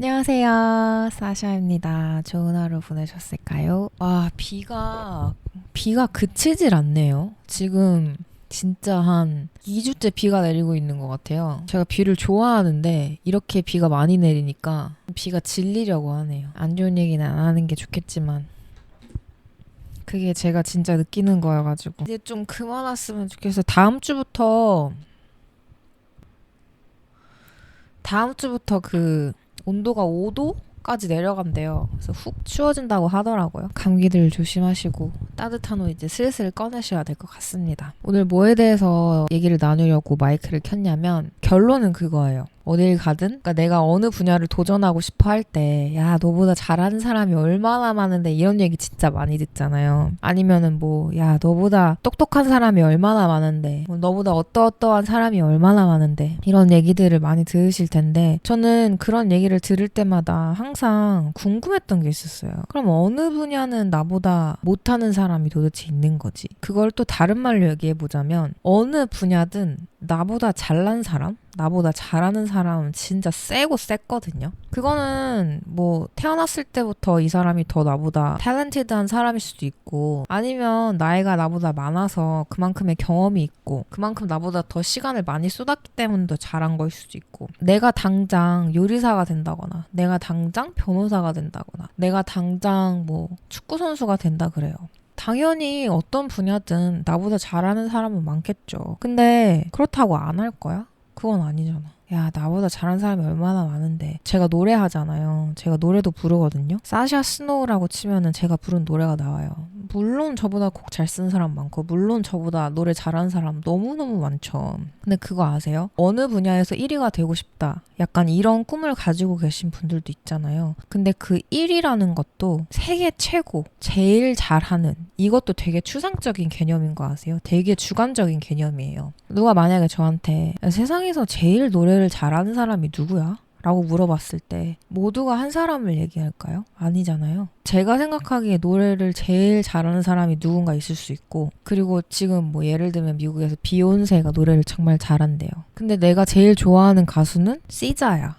안녕하세요. 사샤입니다. 좋은 하루 보내셨을까요? 와, 비가 그치질 않네요. 지금 진짜 한 2주째 비가 내리고 있는 것 같아요. 제가 비를 좋아하는데 이렇게 비가 많이 내리니까 비가 질리려고 하네요. 안 좋은 얘기는 안 하는 게 좋겠지만 그게 제가 진짜 느끼는 거여가지고 이제 좀 그만 왔으면 좋겠어요. 다음 주부터 그 온도가 5도까지 내려간대요. 그래서 훅 추워진다고 하더라고요. 감기들 조심하시고 따뜻한 옷 이제 슬슬 꺼내셔야 될 것 같습니다. 오늘 뭐에 대해서 얘기를 나누려고 마이크를 켰냐면 결론은 그거예요. 어딜 가든 그러니까 내가 어느 분야를 도전하고 싶어 할 때 야 너보다 잘하는 사람이 얼마나 많은데 이런 얘기 진짜 많이 듣잖아요. 아니면은 뭐 야 너보다 똑똑한 사람이 얼마나 많은데 뭐 너보다 어떠어떠한 사람이 얼마나 많은데 이런 얘기들을 많이 들으실 텐데 저는 그런 얘기를 들을 때마다 항상 궁금했던 게 있었어요. 그럼 어느 분야는 나보다 못하는 사람이 도대체 있는 거지? 그걸 또 다른 말로 얘기해 보자면 어느 분야든 나보다 잘난 사람? 나보다 잘하는 사람은 진짜 세고 셌거든요. 그거는 뭐 태어났을 때부터 이 사람이 더 나보다 탤런티드한 사람일 수도 있고 아니면 나이가 나보다 많아서 그만큼의 경험이 있고 그만큼 나보다 더 시간을 많이 쏟았기 때문에 더 잘한 걸 수도 있고 내가 당장 요리사가 된다거나 내가 당장 변호사가 된다거나 내가 당장 뭐 축구선수가 된다 그래요. 당연히 어떤 분야든 나보다 잘하는 사람은 많겠죠. 근데 그렇다고 안 할 거야? 그건 아니잖아. 야, 나보다 잘하는 사람이 얼마나 많은데. 제가 노래하잖아요. 제가 노래도 부르거든요. 사샤 스노우라고 치면은 제가 부른 노래가 나와요. 물론 저보다 곡 잘 쓰는 사람 많고 물론 저보다 노래 잘하는 사람 너무너무 많죠. 근데 그거 아세요? 어느 분야에서 1위가 되고 싶다. 약간 이런 꿈을 가지고 계신 분들도 있잖아요. 근데 그 1위라는 것도 세계 최고, 제일 잘하는 이것도 되게 추상적인 개념인 거 아세요? 되게 주관적인 개념이에요. 누가 만약에 저한테 세상에서 제일 노래를 잘하는 사람이 누구야? 라고 물어봤을 때 모두가 한 사람을 얘기할까요? 아니잖아요. 제가 생각하기에 노래를 제일 잘하는 사람이 누군가 있을 수 있고 그리고 지금 뭐 예를 들면 미국에서 비욘세가 노래를 정말 잘한대요. 근데 내가 제일 좋아하는 가수는 시자야.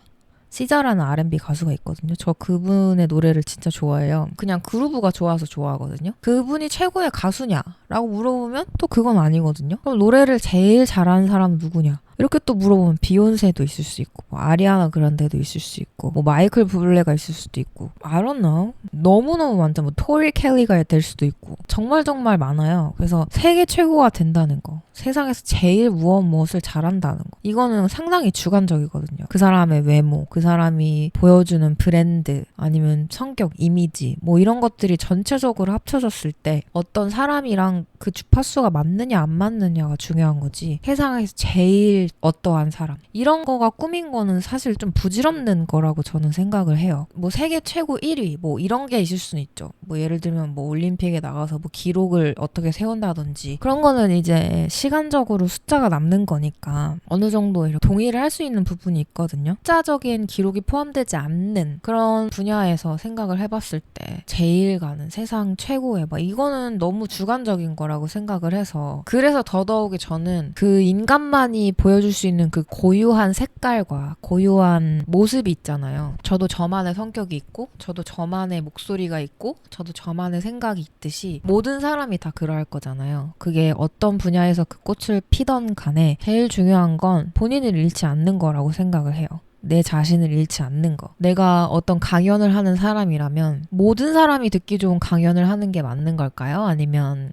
시자라는 R&B 가수가 있거든요. 저 그분의 노래를 진짜 좋아해요. 그냥 그루브가 좋아서 좋아하거든요. 그분이 최고의 가수냐? 라고 물어보면 또 그건 아니거든요. 그럼 노래를 제일 잘하는 사람은 누구냐? 이렇게 또 물어보면 비욘세도 있을 수 있고 뭐 아리아나 그란데도 있을 수 있고 뭐 마이클 부블레가 있을 수도 있고 I don't know. 너무너무 많죠. 뭐 토리 켈리가 될 수도 있고 정말 정말 많아요. 그래서 세계 최고가 된다는 거 세상에서 제일 무엇을 잘한다는 거 이거는 상당히 주관적이거든요. 그 사람의 외모 그 사람이 보여주는 브랜드 아니면 성격 이미지 뭐 이런 것들이 전체적으로 합쳐졌을 때 어떤 사람이랑 그 주파수가 맞느냐 안 맞느냐가 중요한 거지 세상에서 제일 어떠한 사람 이런 거가 꾸민 거는 사실 좀 부질없는 거라고 저는 생각을 해요. 뭐 세계 최고 1위 뭐 이런 게 있을 수는 있죠. 뭐 예를 들면 뭐 올림픽에 나가서 뭐 기록을 어떻게 세운다든지 그런 거는 이제 시간적으로 숫자가 남는 거니까 어느 정도 이렇게 동의를 할 수 있는 부분이 있거든요. 숫자적인 기록이 포함되지 않는 그런 분야에서 생각을 해봤을 때 제일 가는 세상 최고의 막 이거는 너무 주관적인 거라고 생각을 해서 그래서 더더욱이 저는 그 인간만이 보여줄 수 있는 그 고유한 색깔과 고유한 모습이 있잖아요. 저도 저만의 성격이 있고 저도 저만의 목소리가 있고 저도 저만의 생각이 있듯이 모든 사람이 다 그러할 거잖아요. 그게 어떤 분야에서 그 꽃을 피던 간에 제일 중요한 건 본인을 잃지 않는 거라고 생각을 해요. 내 자신을 잃지 않는 거. 내가 어떤 강연을 하는 사람이라면 모든 사람이 듣기 좋은 강연을 하는 게 맞는 걸까요? 아니면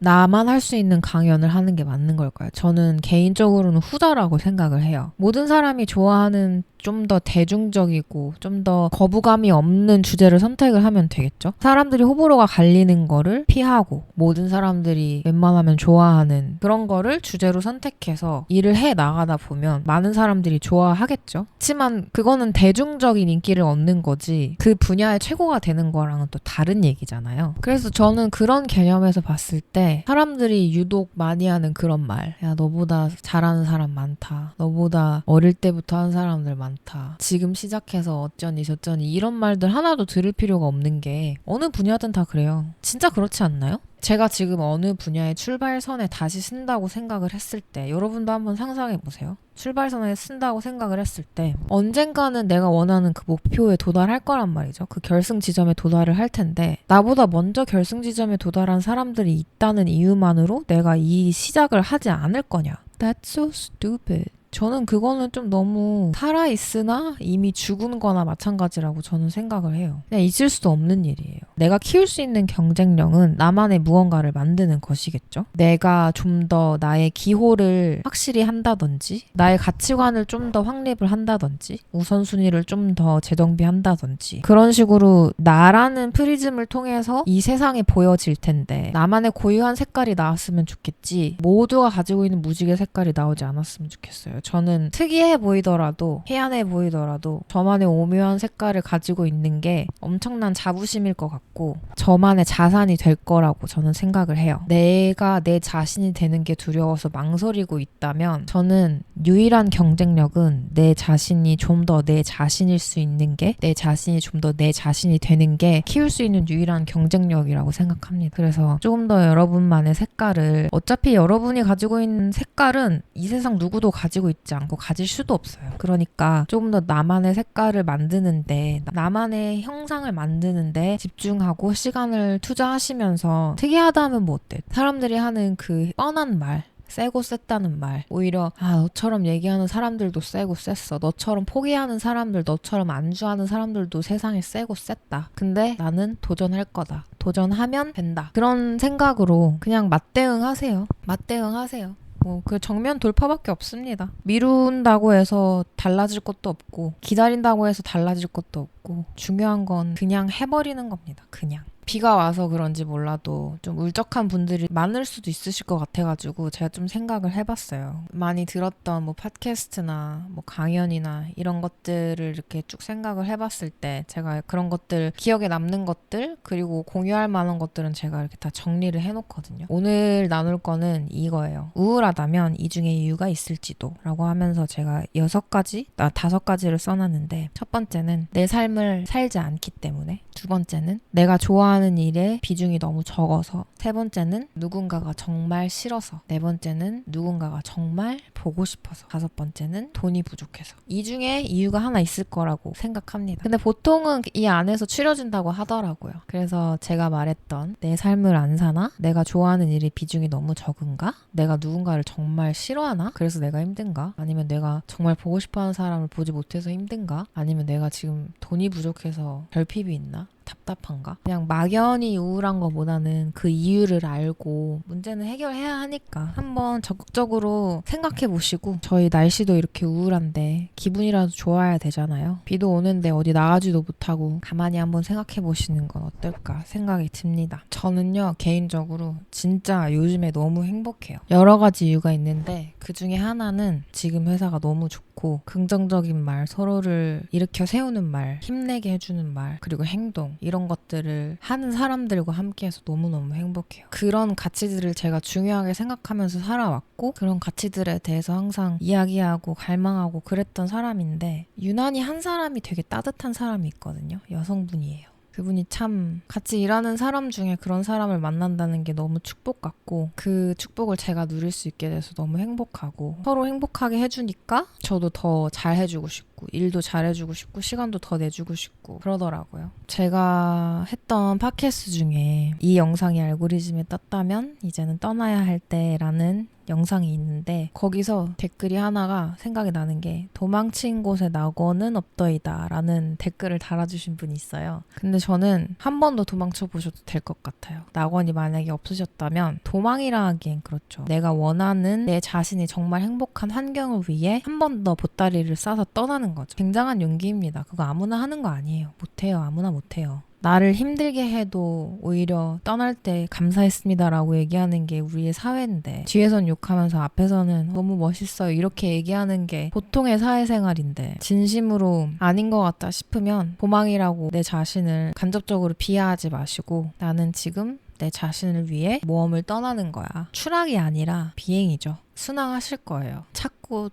나만 할 수 있는 강연을 하는 게 맞는 걸까요? 저는 개인적으로는 후자라고 생각을 해요. 모든 사람이 좋아하는 좀 더 대중적이고 좀 더 거부감이 없는 주제를 선택을 하면 되겠죠? 사람들이 호불호가 갈리는 거를 피하고 모든 사람들이 웬만하면 좋아하는 그런 거를 주제로 선택해서 일을 해 나가다 보면 많은 사람들이 좋아하겠죠? 그렇지만 그거는 대중적인 인기를 얻는 거지 그 분야의 최고가 되는 거랑은 또 다른 얘기잖아요. 그래서 저는 그런 개념에서 봤을 때 사람들이 유독 많이 하는 그런 말 야 너보다 잘하는 사람 많다. 너보다 어릴 때부터 한 사람들 많다. 지금 시작해서 어쩌니 저쩌니 이런 말들 하나도 들을 필요가 없는 게 어느 분야든 다 그래요. 진짜 그렇지 않나요? 제가 지금 어느 분야의 출발선에 다시 쓴다고 생각을 했을 때 여러분도 한번 상상해 보세요. 출발선에 쓴다고 생각을 했을 때 언젠가는 내가 원하는 그 목표에 도달할 거란 말이죠. 그 결승 지점에 도달을 할 텐데 나보다 먼저 결승 지점에 도달한 사람들이 있다는 이유만으로 내가 이 시작을 하지 않을 거냐. That's so stupid. 저는 그거는 좀 너무 살아있으나 이미 죽은 거나 마찬가지라고 저는 생각을 해요. 그냥 있을 수도 없는 일이에요. 내가 키울 수 있는 경쟁력은 나만의 무언가를 만드는 것이겠죠. 내가 좀 더 나의 기호를 확실히 한다든지 나의 가치관을 좀 더 확립을 한다든지 우선순위를 좀 더 재정비한다든지 그런 식으로 나라는 프리즘을 통해서 이 세상에 보여질 텐데 나만의 고유한 색깔이 나왔으면 좋겠지 모두가 가지고 있는 무지개 색깔이 나오지 않았으면 좋겠어요. 저는 특이해 보이더라도 희한해 보이더라도 저만의 오묘한 색깔을 가지고 있는 게 엄청난 자부심일 것 같고 저만의 자산이 될 거라고 저는 생각을 해요. 내가 내 자신이 되는 게 두려워서 망설이고 있다면 저는 유일한 경쟁력은 내 자신이 좀 더 내 자신일 수 있는 게 내 자신이 좀 더 내 자신이 되는 게 키울 수 있는 유일한 경쟁력이라고 생각합니다. 그래서 조금 더 여러분만의 색깔을 어차피 여러분이 가지고 있는 색깔은 이 세상 누구도 가지고 있지 않고 가질 수도 없어요. 그러니까 조금 더 나만의 색깔을 만드는데 나만의 형상을 만드는데 집중하고 시간을 투자하시면서 특이하다면 뭐 어때? 사람들이 하는 그 뻔한 말 세고 셌다는 말 오히려 너처럼 얘기하는 사람들도 세고 셌어 너처럼 포기하는 사람들 너처럼 안주하는 사람들도 세상에 세고 셌다 근데 나는 도전할 거다 도전하면 된다 그런 생각으로 그냥 맞대응하세요 맞대응하세요 그 정면 돌파밖에 없습니다. 미룬다고 해서 달라질 것도 없고 기다린다고 해서 달라질 것도 없고 중요한 건 그냥 해버리는 겁니다. 그냥. 비가 와서 그런지 몰라도 좀 울적한 분들이 많을 수도 있으실 것 같아가지고 제가 좀 생각을 해봤어요. 많이 들었던 뭐 팟캐스트나 뭐 강연이나 이런 것들을 이렇게 쭉 생각을 해봤을 때 제가 그런 것들 기억에 남는 것들 그리고 공유할 만한 것들은 제가 이렇게 다 정리를 해놓거든요. 오늘 나눌 거는 이거예요. 우울하다면 이 중에 이유가 있을지도 라고 하면서 제가 5가지를 써놨는데 첫 번째는 내 삶을 살지 않기 때문에 두 번째는 내가 좋아하는 일에 비중이 너무 적어서 세 번째는 누군가가 정말 싫어서 네 번째는 누군가가 정말 보고 싶어서 다섯 번째는 돈이 부족해서 이 중에 이유가 하나 있을 거라고 생각합니다. 근데 보통은 이 안에서 추려진다고 하더라고요. 그래서 제가 말했던 내 삶을 안 사나? 내가 좋아하는 일의 비중이 너무 적은가? 내가 누군가를 정말 싫어하나? 그래서 내가 힘든가? 아니면 내가 정말 보고 싶어하는 사람을 보지 못해서 힘든가? 아니면 내가 지금 돈이 부족해서 결핍이 있나? 답답한가? 그냥 막연히 우울한 것보다는 그 이유를 알고 문제는 해결해야 하니까 한번 적극적으로 생각해 보시고 저희 날씨도 이렇게 우울한데 기분이라도 좋아야 되잖아요. 비도 오는데 어디 나가지도 못하고 가만히 한번 생각해 보시는 건 어떨까 생각이 듭니다. 저는요 개인적으로 진짜 요즘에 너무 행복해요. 여러 가지 이유가 있는데 그 중에 하나는 지금 회사가 너무 좋고 긍정적인 말, 서로를 일으켜 세우는 말, 힘내게 해주는 말, 그리고 행동 이런 것들을 하는 사람들과 함께해서 너무너무 행복해요. 그런 가치들을 제가 중요하게 생각하면서 살아왔고 그런 가치들에 대해서 항상 이야기하고 갈망하고 그랬던 사람인데 유난히 한 사람이 되게 따뜻한 사람이 있거든요. 여성분이에요. 그분이 참 같이 일하는 사람 중에 그런 사람을 만난다는 게 너무 축복 같고 그 축복을 제가 누릴 수 있게 돼서 너무 행복하고 서로 행복하게 해주니까 저도 더 잘해주고 싶고 일도 잘해주고 싶고 시간도 더 내주고 싶고 그러더라고요. 제가 했던 팟캐스트 중에 이 영상이 알고리즘에 떴다면 이제는 떠나야 할 때라는 영상이 있는데 거기서 댓글이 하나가 생각이 나는 게 도망친 곳에 낙원은 없더이다 라는 댓글을 달아주신 분이 있어요. 근데 저는 한 번 더 도망쳐 보셔도 될 것 같아요. 낙원이 만약에 없으셨다면 도망이라 하기엔 그렇죠. 내가 원하는 내 자신이 정말 행복한 환경을 위해 한 번 더 보따리를 싸서 떠나는 거죠. 굉장한 용기입니다. 그거 아무나 하는 거 아니에요. 못해요. 아무나 못해요. 나를 힘들게 해도 오히려 떠날 때 감사했습니다라고 얘기하는 게 우리의 사회인데 뒤에선 욕하면서 앞에서는 너무 멋있어요 이렇게 얘기하는 게 보통의 사회생활인데 진심으로 아닌 것 같다 싶으면 도망이라고 내 자신을 간접적으로 비하하지 마시고 나는 지금 내 자신을 위해 모험을 떠나는 거야. 추락이 아니라 비행이죠. 순항하실 거예요. 찾고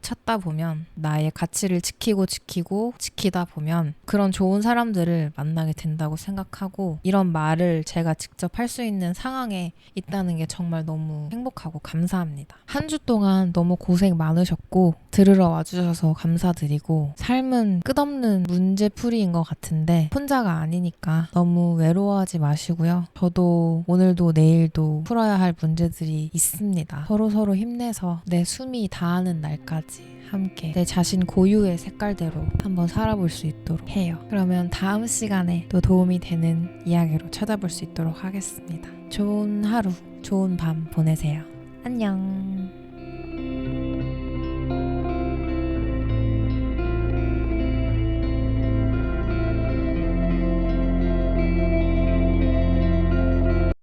찾다 보면 나의 가치를 지키다 보면 그런 좋은 사람들을 만나게 된다고 생각하고, 이런 말을 제가 직접 할 수 있는 상황에 있다는 게 정말 너무 행복하고 감사합니다. 한 주 동안 너무 고생 많으셨고 들으러 와주셔서 감사드리고, 삶은 끝없는 문제풀이인 것 같은데 혼자가 아니니까 너무 외로워하지 마시고요. 저도 오늘도 내일도 풀어야 할 문제들이 있습니다. 서로 힘내서 내 숨이 다하는 날까지 함께 내 자신 고유의 색깔대로 한번 살아볼 수 있도록 해요. 그러면 다음 시간에 또 도움이 되는 이야기로 찾아볼 수 있도록 하겠습니다. 좋은 하루, 좋은 밤 보내세요. 안녕.